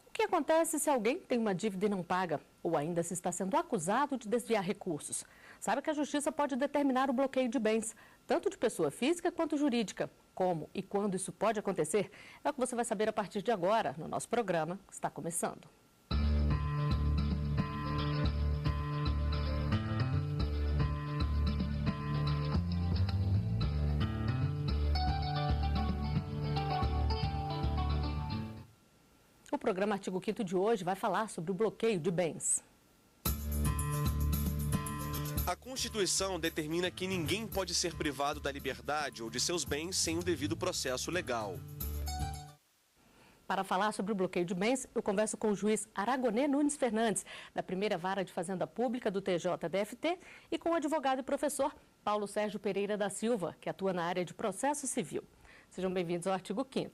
O que acontece se alguém tem uma dívida e não paga? Ou ainda se está sendo acusado de desviar recursos? Sabe que a Justiça pode determinar o bloqueio de bens, tanto de pessoa física quanto jurídica. Como e quando isso pode acontecer é o que você vai saber a partir de agora, no nosso programa, que está começando. O programa Artigo 5º de hoje vai falar sobre o bloqueio de bens. A Constituição determina que ninguém pode ser privado da liberdade ou de seus bens sem o devido processo legal. Para falar sobre o bloqueio de bens, eu converso com o juiz Aragonê Nunes Fernandes, da primeira vara de Fazenda Pública do TJDFT, e com o advogado e professor Paulo Sérgio Pereira da Silva, que atua na área de processo civil. Sejam bem-vindos ao Artigo 5º.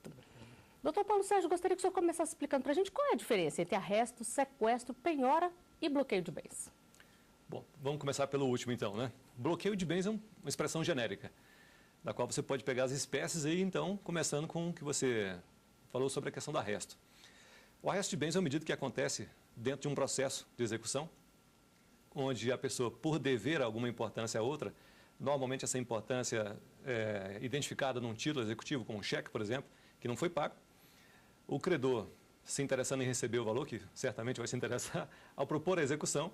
Doutor Paulo Sérgio, gostaria que o senhor começasse explicando para a gente qual é a diferença entre arresto, sequestro, penhora e bloqueio de bens. Bom, vamos começar pelo último então, né? Bloqueio de bens é uma expressão genérica, da qual você pode pegar as espécies aí, então, começando com o que você falou sobre a questão do arresto. O arresto de bens é uma medida que acontece dentro de um processo de execução, onde a pessoa, por dever alguma importância a outra, normalmente essa importância é identificada num título executivo, como um cheque, por exemplo, que não foi pago. O credor, se interessando em receber o valor, que certamente vai se interessar, ao propor a execução,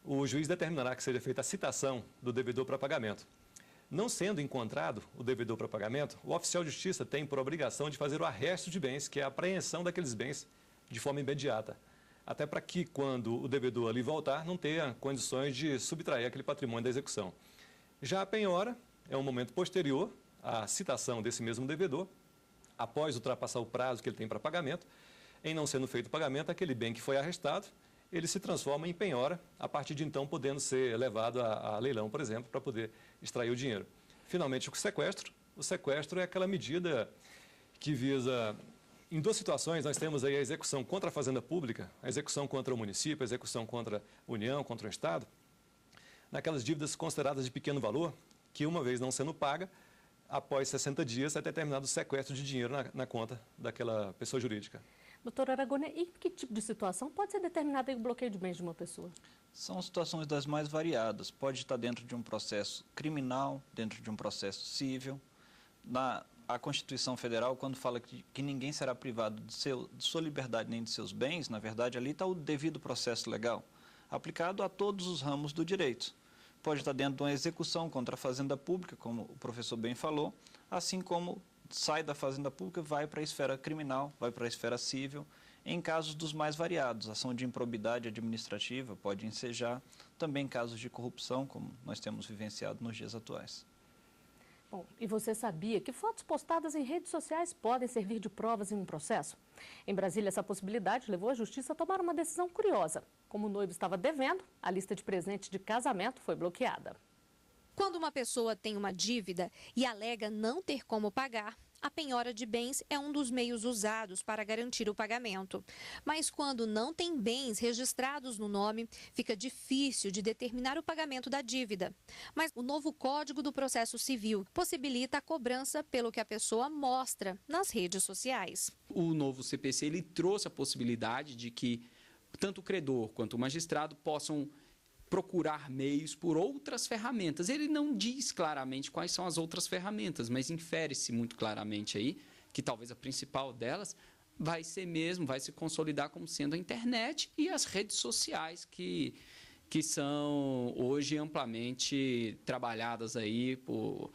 o juiz determinará que seja feita a citação do devedor para pagamento. Não sendo encontrado o devedor para pagamento, o oficial de justiça tem por obrigação de fazer o arresto de bens, que é a apreensão daqueles bens de forma imediata, até para que, quando o devedor ali voltar, não tenha condições de subtrair aquele patrimônio da execução. Já a penhora é um momento posterior à citação desse mesmo devedor, após ultrapassar o prazo que ele tem para pagamento. Em não sendo feito o pagamento, aquele bem que foi arrestado, ele se transforma em penhora, a partir de então podendo ser levado a leilão, por exemplo, para poder extrair o dinheiro. Finalmente, o sequestro é aquela medida que visa, em duas situações, nós temos aí a execução contra a Fazenda Pública, a execução contra o município, a execução contra a União, contra o Estado, naquelas dívidas consideradas de pequeno valor, que uma vez não sendo paga, após 60 dias é determinado o sequestro de dinheiro na conta daquela pessoa jurídica. Doutor Aragonê, e que tipo de situação pode ser determinado o bloqueio de bens de uma pessoa? São situações das mais variadas. Pode estar dentro de um processo criminal, dentro de um processo civil. A Constituição Federal, quando fala que ninguém será privado de sua liberdade nem de seus bens, na verdade, ali está o devido processo legal, aplicado a todos os ramos do direito. Pode estar dentro de uma execução contra a Fazenda Pública, como o professor bem falou, assim como sai da Fazenda Pública, vai para a esfera criminal, vai para a esfera civil, em casos dos mais variados, ação de improbidade administrativa pode ensejar, também casos de corrupção, como nós temos vivenciado nos dias atuais. Bom, e você sabia que fotos postadas em redes sociais podem servir de provas em um processo? Em Brasília, essa possibilidade levou a Justiça a tomar uma decisão curiosa. Como o noivo estava devendo, a lista de presentes de casamento foi bloqueada. Quando uma pessoa tem uma dívida e alega não ter como pagar, a penhora de bens é um dos meios usados para garantir o pagamento. Mas quando não tem bens registrados no nome, fica difícil de determinar o pagamento da dívida. Mas o novo Código do Processo Civil possibilita a cobrança pelo que a pessoa mostra nas redes sociais. O novo CPC ele trouxe a possibilidade de que tanto o credor quanto o magistrado possam procurar meios por outras ferramentas. Ele não diz claramente quais são as outras ferramentas, mas infere-se muito claramente aí que talvez a principal delas vai se consolidar como sendo a internet e as redes sociais que são hoje amplamente trabalhadas aí por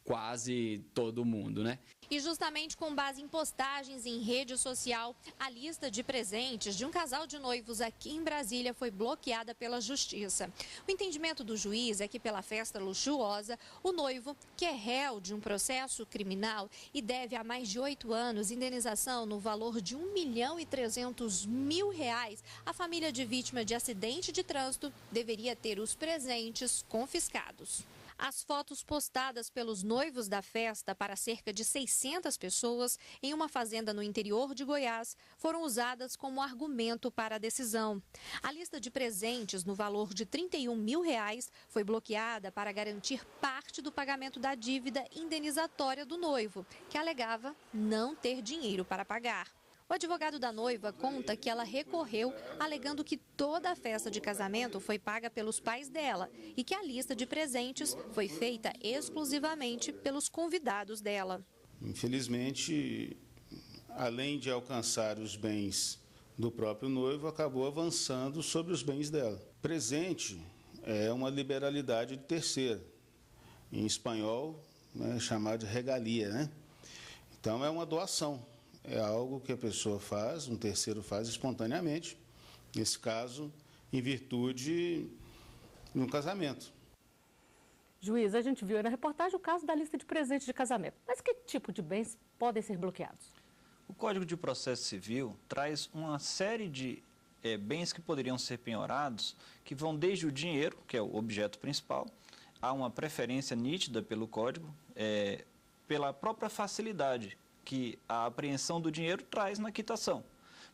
quase todo mundo, né? E justamente com base em postagens em rede social, a lista de presentes de um casal de noivos aqui em Brasília foi bloqueada pela Justiça. O entendimento do juiz é que pela festa luxuosa, o noivo, que é réu de um processo criminal e deve há mais de 8 anos indenização no valor de R$1.300.000, a família de vítima de acidente de trânsito deveria ter os presentes confiscados. As fotos postadas pelos noivos da festa para cerca de 600 pessoas em uma fazenda no interior de Goiás foram usadas como argumento para a decisão. A lista de presentes no valor de R$31 mil foi bloqueada para garantir parte do pagamento da dívida indenizatória do noivo, que alegava não ter dinheiro para pagar. O advogado da noiva conta que ela recorreu, alegando que toda a festa de casamento foi paga pelos pais dela e que a lista de presentes foi feita exclusivamente pelos convidados dela. Infelizmente, além de alcançar os bens do próprio noivo, acabou avançando sobre os bens dela. Presente é uma liberalidade de terceiro, em espanhol, né, chamado de regalia, né? Então, é uma doação. É algo que a pessoa faz, um terceiro faz espontaneamente, nesse caso, em virtude de um casamento. Juiz, a gente viu aí na reportagem o caso da lista de presentes de casamento. Mas que tipo de bens podem ser bloqueados? O Código de Processo Civil traz uma série de bens que poderiam ser penhorados, que vão desde o dinheiro, que é o objeto principal, há uma preferência nítida pelo Código, pela própria facilidade que a apreensão do dinheiro traz na quitação.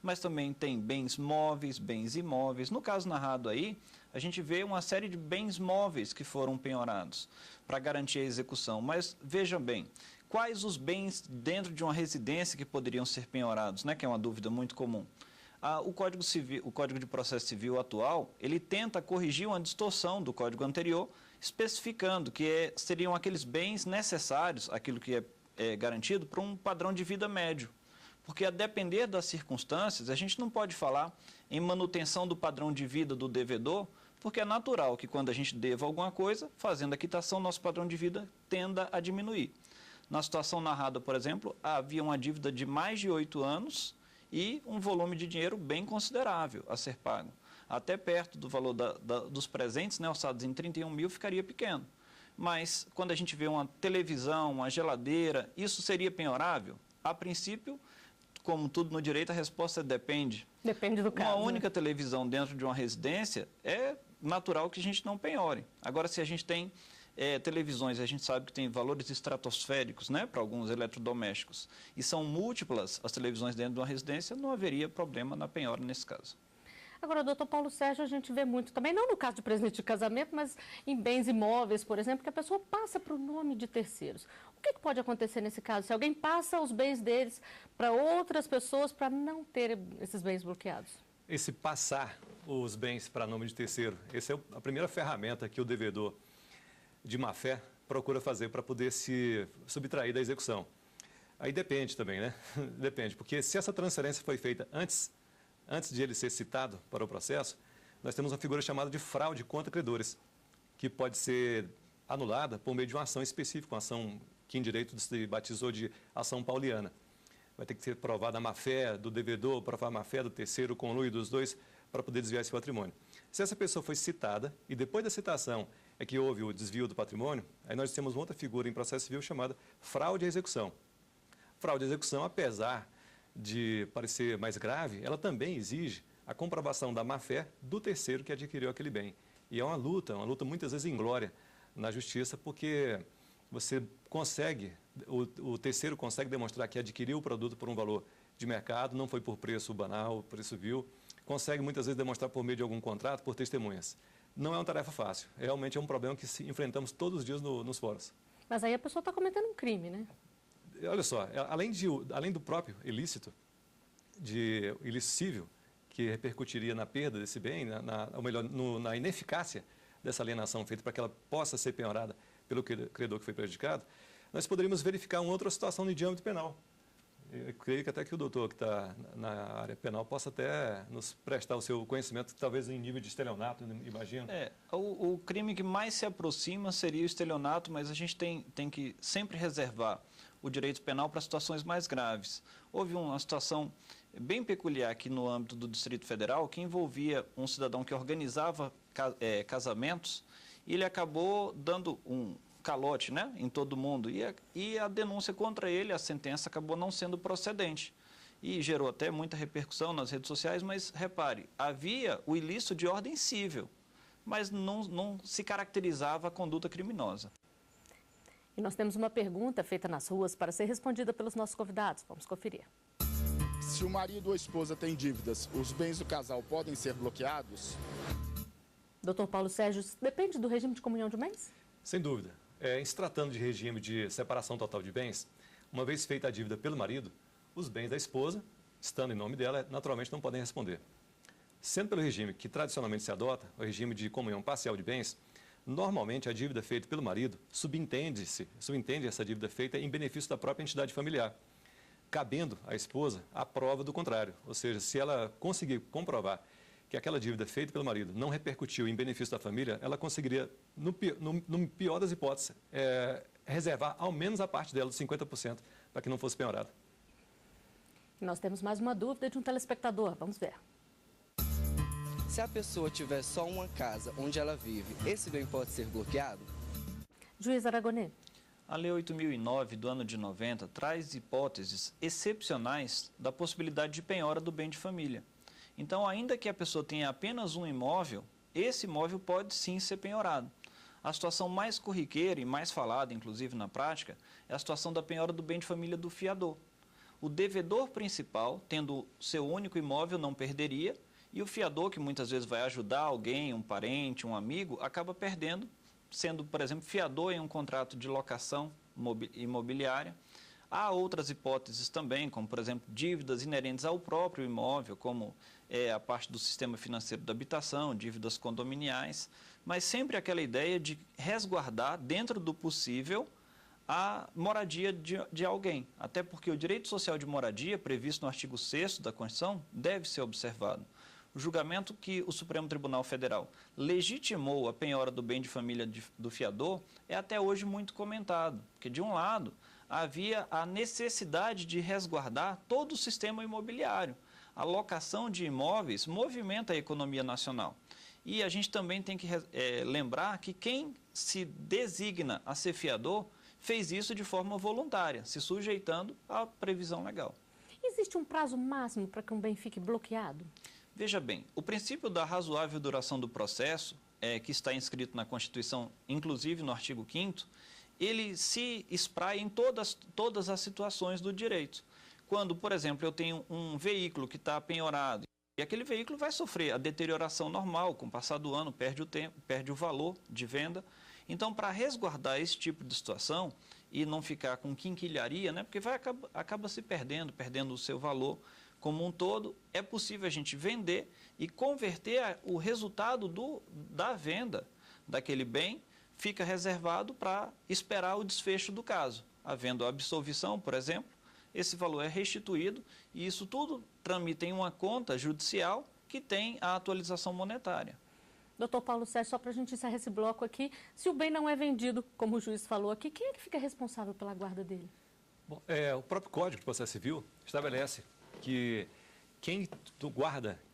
Mas também tem bens móveis, bens imóveis. No caso narrado aí, a gente vê uma série de bens móveis que foram penhorados para garantir a execução. Mas veja bem, quais os bens dentro de uma residência que poderiam ser penhorados, né? Que é uma dúvida muito comum. O Código de Processo Civil atual, ele tenta corrigir uma distorção do Código anterior, especificando que seriam aqueles bens necessários, aquilo que é garantido para um padrão de vida médio. Porque, a depender das circunstâncias, a gente não pode falar em manutenção do padrão de vida do devedor, porque é natural que, quando a gente deva alguma coisa, fazendo a quitação, nosso padrão de vida tenda a diminuir. Na situação narrada, por exemplo, havia uma dívida de mais de 8 anos e um volume de dinheiro bem considerável a ser pago. Até perto do valor dos presentes, né, orçados em 31 mil, ficaria pequeno. Mas, quando a gente vê uma televisão, uma geladeira, isso seria penhorável? A princípio, como tudo no direito, a resposta depende. Depende do caso. Uma única televisão dentro de uma residência é natural que a gente não penhore. Agora, se a gente tem televisões, a gente sabe que tem valores estratosféricos, né, para alguns eletrodomésticos, e são múltiplas as televisões dentro de uma residência, não haveria problema na penhora nesse caso. Agora, doutor Paulo Sérgio, a gente vê muito também, não no caso de presente de casamento, mas em bens imóveis, por exemplo, que a pessoa passa para o nome de terceiros. O que pode acontecer nesse caso? Se alguém passa os bens deles para outras pessoas para não ter esses bens bloqueados? Esse passar os bens para nome de terceiro, essa é a primeira ferramenta que o devedor de má-fé procura fazer para poder se subtrair da execução. Aí depende também, né? Depende, porque se essa transferência foi feita antes de ele ser citado para o processo, nós temos uma figura chamada de fraude contra credores, que pode ser anulada por meio de uma ação específica, uma ação que em direito se batizou de ação pauliana. Vai ter que ser provada a má-fé do devedor, provar a má-fé do terceiro, o conluio dos dois, para poder desviar esse patrimônio. Se essa pessoa foi citada e depois da citação é que houve o desvio do patrimônio, aí nós temos uma outra figura em processo civil chamada fraude à execução. Fraude à execução, apesar de parecer mais grave, ela também exige a comprovação da má-fé do terceiro que adquiriu aquele bem. E é uma luta muitas vezes inglória na justiça, porque você consegue, o terceiro consegue demonstrar que adquiriu o produto por um valor de mercado, não foi por preço banal, preço vil, consegue muitas vezes demonstrar por meio de algum contrato, por testemunhas. Não é uma tarefa fácil, realmente é um problema que enfrentamos todos os dias nos fóruns. Mas aí a pessoa está cometendo um crime, né? Olha só, além do próprio ilícito, ilícito civil, que repercutiria na perda desse bem, ou melhor, na ineficácia dessa alienação feita para que ela possa ser penhorada pelo credor que foi prejudicado, nós poderíamos verificar uma outra situação de âmbito penal. Eu creio que até que o doutor que está na área penal possa até nos prestar o seu conhecimento, talvez em nível de estelionato, imagino. O crime que mais se aproxima seria o estelionato, mas a gente tem que sempre reservar o direito penal para situações mais graves. Houve uma situação bem peculiar aqui no âmbito do Distrito Federal, que envolvia um cidadão que organizava casamentos, e ele acabou dando um calote, né, em todo mundo, e a denúncia contra ele, a sentença acabou não sendo procedente. E gerou até muita repercussão nas redes sociais, mas repare, havia o ilícito de ordem civil. mas não se caracterizava a conduta criminosa. E nós temos uma pergunta feita nas ruas para ser respondida pelos nossos convidados. Vamos conferir. Se o marido ou a esposa tem dívidas, os bens do casal podem ser bloqueados? Doutor Paulo Sérgio, depende do regime de comunhão de bens? Sem dúvida. Em se tratando de regime de separação total de bens, uma vez feita a dívida pelo marido, os bens da esposa, estando em nome dela, naturalmente não podem responder. Sendo pelo regime que tradicionalmente se adota, o regime de comunhão parcial de bens, normalmente a dívida feita pelo marido subentende essa dívida feita em benefício da própria entidade familiar, cabendo à esposa a prova do contrário. Ou seja, se ela conseguir comprovar que aquela dívida feita pelo marido não repercutiu em benefício da família, ela conseguiria, no pior das hipóteses, reservar ao menos a parte dela, dos 50%, para que não fosse penhorada. Nós temos mais uma dúvida de um telespectador. Vamos ver. Se a pessoa tiver só uma casa onde ela vive, esse bem pode ser bloqueado? Juiz Aragonê. A Lei 8.009, do ano de 90, traz hipóteses excepcionais da possibilidade de penhora do bem de família. Então, ainda que a pessoa tenha apenas um imóvel, esse imóvel pode sim ser penhorado. A situação mais corriqueira e mais falada, inclusive na prática, é a situação da penhora do bem de família do fiador. O devedor principal, tendo seu único imóvel, não perderia, e o fiador, que muitas vezes vai ajudar alguém, um parente, um amigo, acaba perdendo, sendo, por exemplo, fiador em um contrato de locação imobiliária. Há outras hipóteses também, como, por exemplo, dívidas inerentes ao próprio imóvel, como a parte do sistema financeiro da habitação, dívidas condominiais, mas sempre aquela ideia de resguardar, dentro do possível, a moradia de alguém. Até porque o direito social de moradia, previsto no artigo 6º da Constituição, deve ser observado. O julgamento que o Supremo Tribunal Federal legitimou a penhora do bem de família do fiador é até hoje muito comentado, porque, de um lado, havia a necessidade de resguardar todo o sistema imobiliário. A locação de imóveis movimenta a economia nacional. E a gente também tem que lembrar que quem se designa a ser fiador fez isso de forma voluntária, se sujeitando à previsão legal. Existe um prazo máximo para que um bem fique bloqueado? Veja bem, o princípio da razoável duração do processo, que está inscrito na Constituição, inclusive no artigo 5º, ele se espraia em todas as situações do direito. Quando, por exemplo, eu tenho um veículo que está penhorado, e aquele veículo vai sofrer a deterioração normal, com o passar do ano, perde o tempo, perde o valor de venda. Então, para resguardar esse tipo de situação e não ficar com quinquilharia, né, porque acaba se perdendo o seu valor como um todo, é possível a gente vender e converter o resultado da venda daquele bem, fica reservado para esperar o desfecho do caso. Havendo a absolvição, por exemplo, esse valor é restituído e isso tudo tramita em uma conta judicial que tem a atualização monetária. Doutor Paulo Sérgio, só para a gente encerrar esse bloco aqui, se o bem não é vendido, como o juiz falou aqui, quem é que fica responsável pela guarda dele? Bom, o próprio Código de Processo Civil estabelece que quem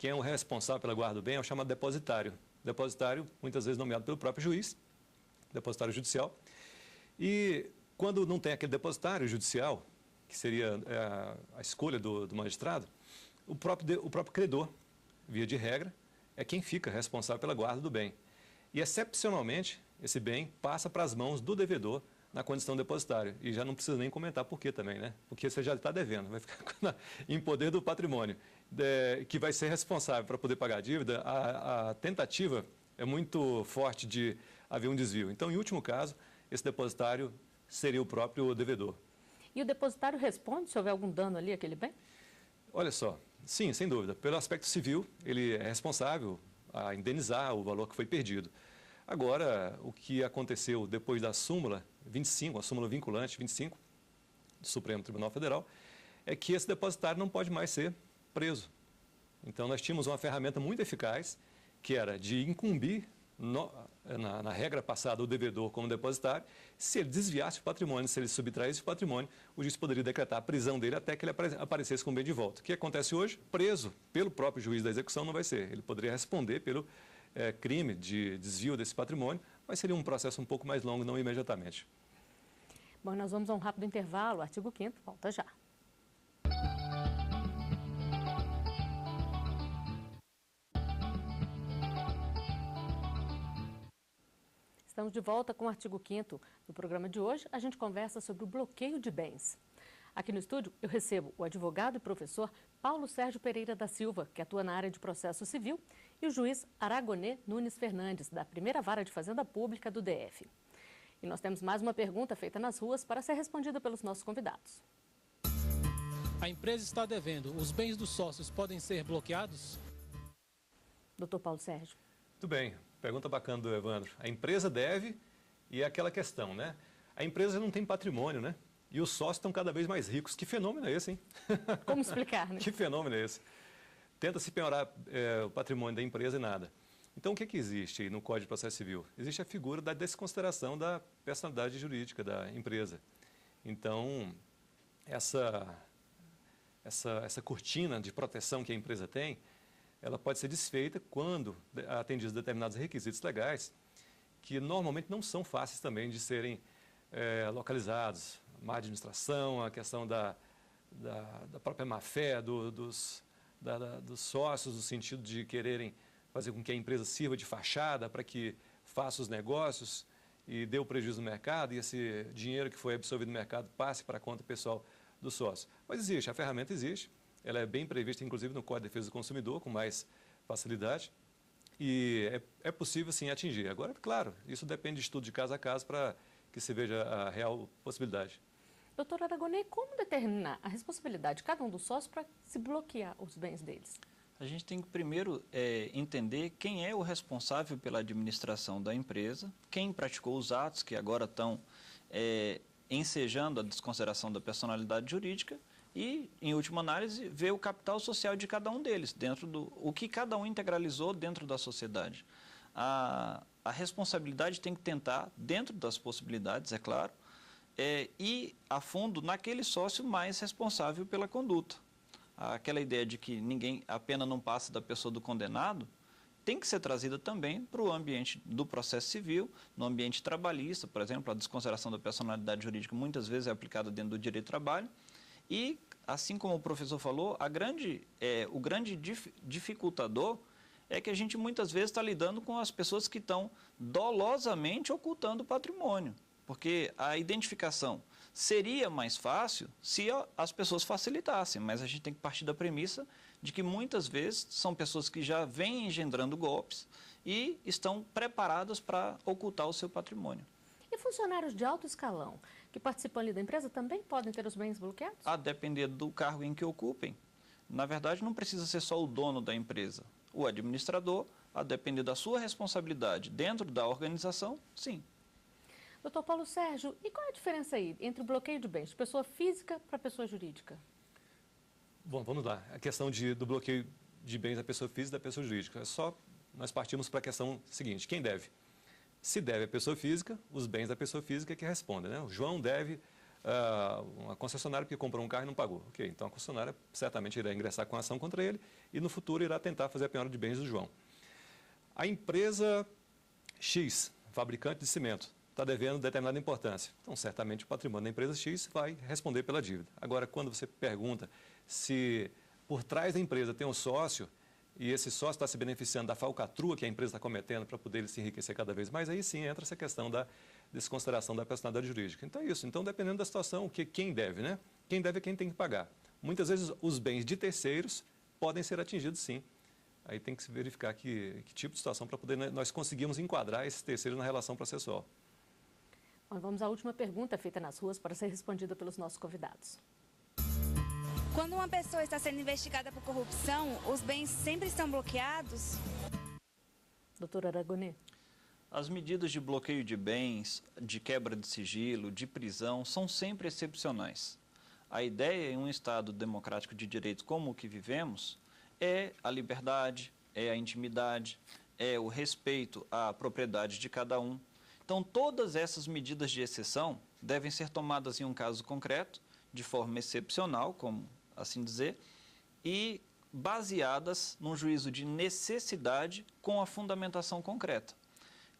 é o responsável pela guarda do bem é o chamado depositário. Depositário, muitas vezes nomeado pelo próprio juiz, depositário judicial. E quando não tem aquele depositário judicial, que seria a escolha do magistrado, o próprio credor, via de regra, é quem fica responsável pela guarda do bem. E, excepcionalmente, esse bem passa para as mãos do devedor na condição depositária. E já não precisa nem comentar por quê também, né? Porque você já está devendo, vai ficar em poder do patrimônio, que vai ser responsável para poder pagar a dívida. A tentativa é muito forte de haver um desvio. Então, em último caso, esse depositário seria o próprio devedor. E o depositário responde se houver algum dano ali àquele bem? Olha só, sim, sem dúvida. Pelo aspecto civil, ele é responsável a indenizar o valor que foi perdido. Agora, o que aconteceu depois da súmula 25, a súmula vinculante 25 do Supremo Tribunal Federal, é que esse depositário não pode mais ser preso. Então, nós tínhamos uma ferramenta muito eficaz, que era de incumbir, na regra passada, o devedor como depositário. Se ele desviasse o patrimônio, se ele subtraísse o patrimônio, o juiz poderia decretar a prisão dele até que ele aparecesse com o bem de volta. O que acontece hoje? Preso pelo próprio juiz da execução não vai ser. Ele poderia responder pelo crime de desvio desse patrimônio, mas seria um processo um pouco mais longo, não imediatamente. Bom, nós vamos a um rápido intervalo. Artigo 5º, volta já. Estamos de volta com o artigo 5º. No programa de hoje, a gente conversa sobre o bloqueio de bens. Aqui no estúdio, eu recebo o advogado e professor Paulo Sérgio Pereira da Silva, que atua na área de processo civil, e o juiz Aragonê Nunes Fernandes, da primeira vara de fazenda pública do DF. E nós temos mais uma pergunta feita nas ruas para ser respondida pelos nossos convidados. A empresa está devendo. Os bens dos sócios podem ser bloqueados? Doutor Paulo Sérgio. Muito bem. Pergunta bacana do Evandro. A empresa deve e é aquela questão, né? A empresa não tem patrimônio, né? E os sócios estão cada vez mais ricos. Que fenômeno é esse, hein? Como explicar, né? Que fenômeno é esse? Tenta-se penhorar o patrimônio da empresa e nada. Então, o que existe aí no Código de Processo Civil? Existe a figura da desconsideração da personalidade jurídica da empresa. Então, essa cortina de proteção que a empresa tem, ela pode ser desfeita quando atendidos determinados requisitos legais, que normalmente não são fáceis também de serem localizados. Má administração, a questão da própria má-fé dos sócios, no sentido de quererem fazer com que a empresa sirva de fachada para que faça os negócios e dê o prejuízo no mercado, e esse dinheiro que foi absorvido no mercado passe para a conta pessoal do sócio. Mas existe, a ferramenta existe, ela é bem prevista, inclusive, no Código de Defesa do Consumidor, com mais facilidade, e é possível, sim, atingir. Agora, claro, isso depende de estudo de caso a caso para que se veja a real possibilidade. Doutor Aragonê, como determinar a responsabilidade de cada um dos sócios para se bloquear os bens deles? A gente tem que primeiro entender quem é o responsável pela administração da empresa, quem praticou os atos que agora estão ensejando a desconsideração da personalidade jurídica e, em última análise, ver o capital social de cada um deles, o que cada um integralizou dentro da sociedade. A responsabilidade tem que tentar, dentro das possibilidades, é claro, ir a fundo naquele sócio mais responsável pela conduta. Aquela ideia de que a pena não passa da pessoa do condenado, tem que ser trazida também para o ambiente do processo civil, no ambiente trabalhista, por exemplo, a desconsideração da personalidade jurídica muitas vezes é aplicada dentro do direito do trabalho. E, assim como o professor falou, o grande dificultador é que a gente muitas vezes está lidando com as pessoas que estão dolosamente ocultando o patrimônio. Porque a identificação seria mais fácil se as pessoas facilitassem, mas a gente tem que partir da premissa de que muitas vezes são pessoas que já vêm engendrando golpes e estão preparadas para ocultar o seu patrimônio. E funcionários de alto escalão que participam ali da empresa também podem ter os bens bloqueados? A depender do cargo em que ocupem. Na verdade, não precisa ser só o dono da empresa. O administrador, a depender da sua responsabilidade dentro da organização, sim. Doutor Paulo Sérgio, e qual é a diferença aí entre o bloqueio de bens de pessoa física para pessoa jurídica? Bom, vamos lá. A questão do bloqueio de bens da pessoa física e da pessoa jurídica. Nós partimos para a questão seguinte: quem deve? Se deve a pessoa física, os bens da pessoa física é que respondem, né? O João deve uma concessionária porque comprou um carro e não pagou. Ok, então a concessionária certamente irá ingressar com ação contra ele e no futuro irá tentar fazer a penhora de bens do João. A empresa X, fabricante de cimento, está devendo determinada importância. Então, certamente, o patrimônio da empresa X vai responder pela dívida. Agora, quando você pergunta se por trás da empresa tem um sócio e esse sócio está se beneficiando da falcatrua que a empresa está cometendo para poder ele se enriquecer cada vez mais, aí sim entra essa questão da desconsideração da personalidade jurídica. Então, é isso. Então, dependendo da situação, quem deve, né? Quem deve é quem tem que pagar. Muitas vezes, os bens de terceiros podem ser atingidos, sim. Aí tem que se verificar que tipo de situação para poder nós conseguirmos enquadrar esses terceiros na relação processual. Bom, vamos à última pergunta feita nas ruas para ser respondida pelos nossos convidados. Quando uma pessoa está sendo investigada por corrupção, os bens sempre estão bloqueados? Doutor Aragonê. As medidas de bloqueio de bens, de quebra de sigilo, de prisão, são sempre excepcionais. A ideia em um Estado democrático de direito como o que vivemos é a liberdade, é a intimidade, é o respeito à propriedade de cada um. Então, todas essas medidas de exceção devem ser tomadas em um caso concreto, de forma excepcional, como assim dizer, e baseadas num juízo de necessidade com a fundamentação concreta.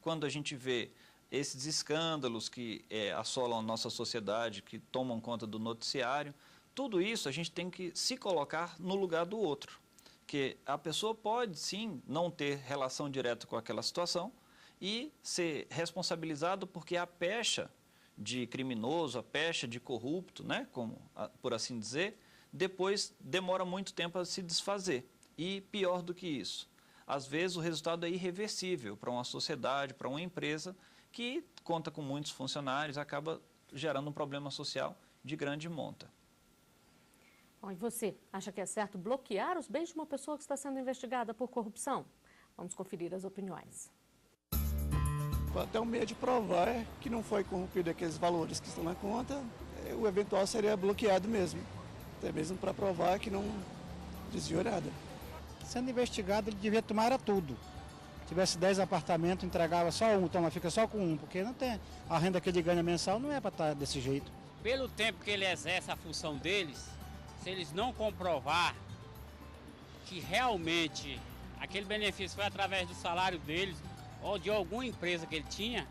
Quando a gente vê esses escândalos que assolam a nossa sociedade, que tomam conta do noticiário, tudo isso a gente tem que se colocar no lugar do outro. Que a pessoa pode, sim, não ter relação direta com aquela situação, e ser responsabilizado porque a pecha de criminoso, a pecha de corrupto, né, por assim dizer, depois demora muito tempo a se desfazer. E pior do que isso, às vezes o resultado é irreversível para uma sociedade, para uma empresa que conta com muitos funcionários, acaba gerando um problema social de grande monta. Bom, e você, acha que é certo bloquear os bens de uma pessoa que está sendo investigada por corrupção? Vamos conferir as opiniões. Até o meio de provar que não foi corrompido aqueles valores que estão na conta, o eventual seria bloqueado mesmo. Até mesmo para provar que não desviou nada. Sendo investigado, ele devia tomar era tudo. Se tivesse 10 apartamentos, entregava só um, então fica só com um, porque não tem a renda que ele ganha mensal não é para estar desse jeito. Pelo tempo que ele exerce a função deles, se eles não comprovar que realmente aquele benefício foi através do salário deles ou de alguma empresa que ele tinha,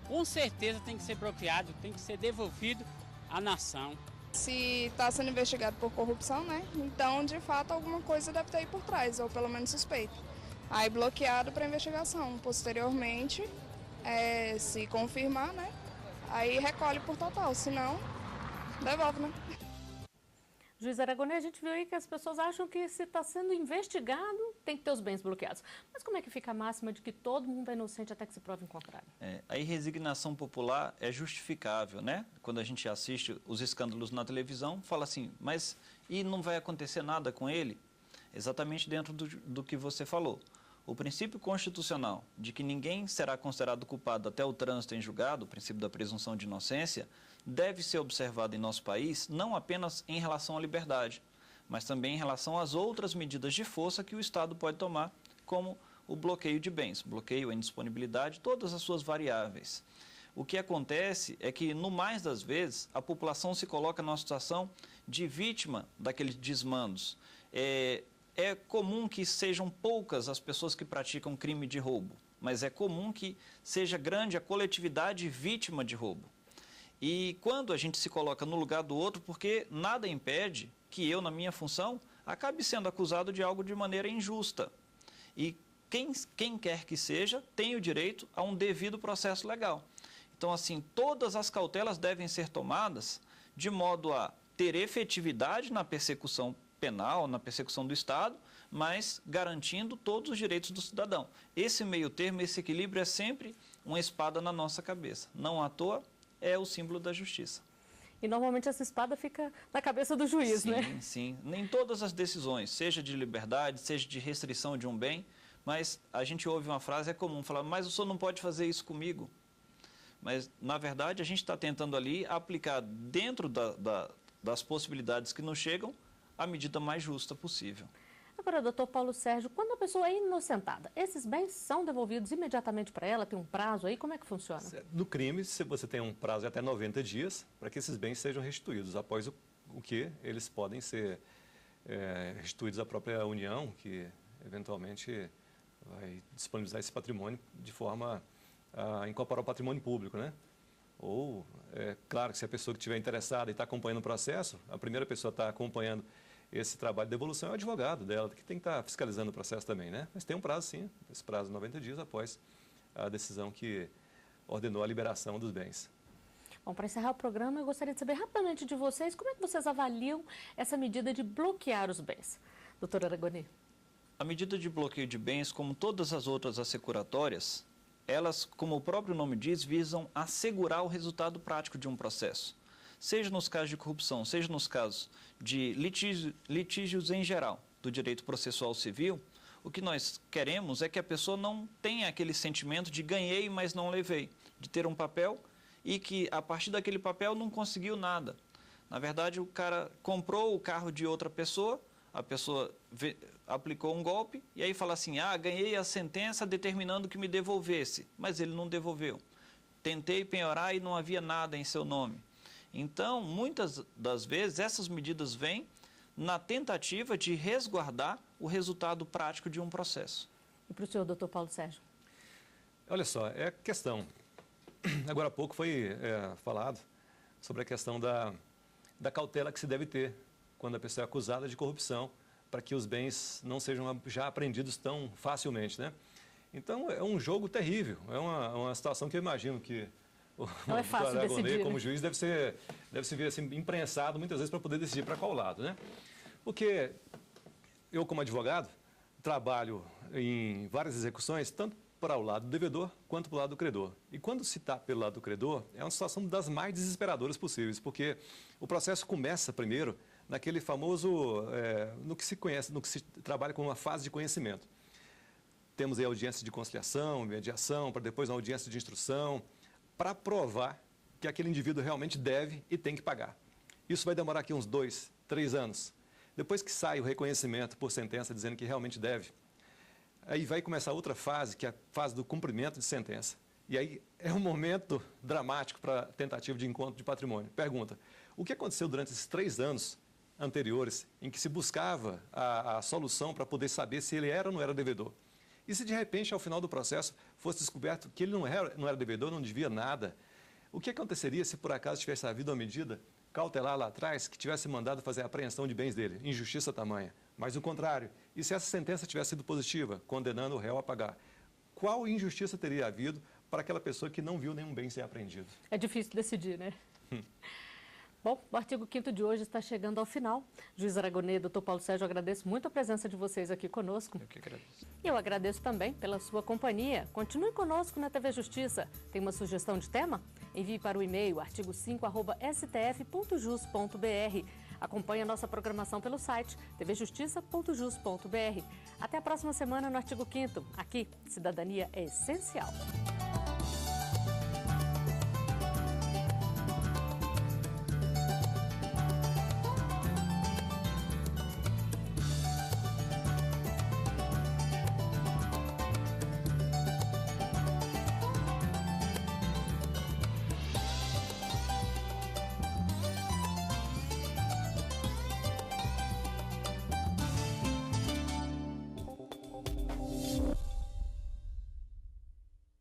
com certeza tem que ser bloqueado, tem que ser devolvido à nação. Se está sendo investigado por corrupção, né? Então, de fato, alguma coisa deve ter aí por trás, ou pelo menos suspeito. Aí bloqueado para investigação. Posteriormente, se confirmar, né? Aí recolhe por total, senão devolve, né? Juiz Aragonê, a gente viu aí que as pessoas acham que se está sendo investigado, tem que ter os bens bloqueados. Mas como é que fica a máxima de que todo mundo é inocente até que se prove o contrário? A irresignação popular é justificável, né? Quando a gente assiste os escândalos na televisão, fala assim, mas e não vai acontecer nada com ele? Exatamente dentro do que você falou. O princípio constitucional de que ninguém será considerado culpado até o trânsito em julgado, o princípio da presunção de inocência, deve ser observado em nosso país não apenas em relação à liberdade, mas também em relação às outras medidas de força que o Estado pode tomar, como o bloqueio de bens, bloqueio, a indisponibilidade, todas as suas variáveis. O que acontece é que, no mais das vezes, a população se coloca numa situação de vítima daqueles desmandos. É comum que sejam poucas as pessoas que praticam crime de roubo, mas é comum que seja grande a coletividade vítima de roubo. E quando a gente se coloca no lugar do outro, porque nada impede que eu, na minha função, acabe sendo acusado de algo de maneira injusta. E quem quer que seja, tem o direito a um devido processo legal. Então, assim, todas as cautelas devem ser tomadas de modo a ter efetividade na persecução penal, na persecução do Estado, mas garantindo todos os direitos do cidadão. Esse meio termo, esse equilíbrio é sempre uma espada na nossa cabeça. Não à toa, é o símbolo da justiça. E normalmente essa espada fica na cabeça do juiz, sim, né? Sim, nem todas as decisões, seja de liberdade, seja de restrição de um bem, mas a gente ouve uma frase, é comum falar, mas o senhor não pode fazer isso comigo. Mas, na verdade, a gente está tentando ali aplicar dentro das possibilidades que nos chegam a medida mais justa possível. Agora, doutor Paulo Sérgio, quando a pessoa é inocentada, esses bens são devolvidos imediatamente para ela? Tem um prazo aí? Como é que funciona? No crime, você tem um prazo de até 90 dias para que esses bens sejam restituídos, após o que eles podem ser restituídos à própria União, que eventualmente vai disponibilizar esse patrimônio de forma a incorporar o patrimônio público, né? Ou, claro que se a pessoa que estiver interessada e está acompanhando o processo, a primeira pessoa está acompanhando esse trabalho de devolução é o advogado dela, que tem que estar fiscalizando o processo também, né? Mas tem um prazo, sim, esse prazo de 90 dias após a decisão que ordenou a liberação dos bens. Bom, para encerrar o programa, eu gostaria de saber rapidamente de vocês como é que vocês avaliam essa medida de bloquear os bens. Doutor Aragonê. A medida de bloqueio de bens, como todas as outras assecuratórias, elas, como o próprio nome diz, visam assegurar o resultado prático de um processo. Seja nos casos de corrupção, seja nos casos de litígios em geral, do direito processual civil, o que nós queremos é que a pessoa não tenha aquele sentimento de ganhei, mas não levei, de ter um papel e que a partir daquele papel não conseguiu nada. Na verdade, o cara comprou o carro de outra pessoa, a pessoa aplicou um golpe e aí fala assim, ganhei a sentença determinando que me devolvesse, mas ele não devolveu. Tentei penhorar e não havia nada em seu nome. Então, muitas das vezes, essas medidas vêm na tentativa de resguardar o resultado prático de um processo. E para o senhor, doutor Paulo Sérgio? Olha só, é questão. Agora há pouco foi falado sobre a questão da cautela que se deve ter quando a pessoa é acusada de corrupção, para que os bens não sejam já apreendidos tão facilmente, né? Então, é um jogo terrível, é uma situação que eu imagino que o não é fácil Aragonê, decidir, como né? juiz, deve se ver assim, imprensado muitas vezes para poder decidir para qual lado, né? Porque eu, como advogado, trabalho em várias execuções, tanto para o lado do devedor quanto para o lado do credor. E quando se está pelo lado do credor, é uma situação das mais desesperadoras possíveis, porque o processo começa primeiro naquele famoso, no que se conhece, no que se trabalha com uma fase de conhecimento. Temos aí audiência de conciliação, mediação, para depois uma audiência de instrução, para provar que aquele indivíduo realmente deve e tem que pagar. Isso vai demorar aqui uns 2, 3 anos. Depois que sai o reconhecimento por sentença dizendo que realmente deve, aí vai começar outra fase, que é a fase do cumprimento de sentença. E aí é um momento dramático para a tentativa de encontro de patrimônio. Pergunta, o que aconteceu durante esses 3 anos anteriores em que se buscava a solução para poder saber se ele era ou não era devedor? E se de repente, ao final do processo, fosse descoberto que ele não era devedor, não devia nada, o que aconteceria se por acaso tivesse havido uma medida cautelar lá atrás que tivesse mandado fazer a apreensão de bens dele? Injustiça tamanha. Mas o contrário, e se essa sentença tivesse sido positiva, condenando o réu a pagar? Qual injustiça teria havido para aquela pessoa que não viu nenhum bem ser apreendido? É difícil decidir, né? Bom, o artigo 5º de hoje está chegando ao final. Juiz Aragonê, doutor Paulo Sérgio, eu agradeço muito a presença de vocês aqui conosco. Eu que agradeço. E eu agradeço também pela sua companhia. Continue conosco na TV Justiça. Tem uma sugestão de tema? Envie para o e-mail artigo5@stf.jus.br. Acompanhe a nossa programação pelo site tvjustiça.jus.br. Até a próxima semana no artigo 5º. Aqui, cidadania é essencial.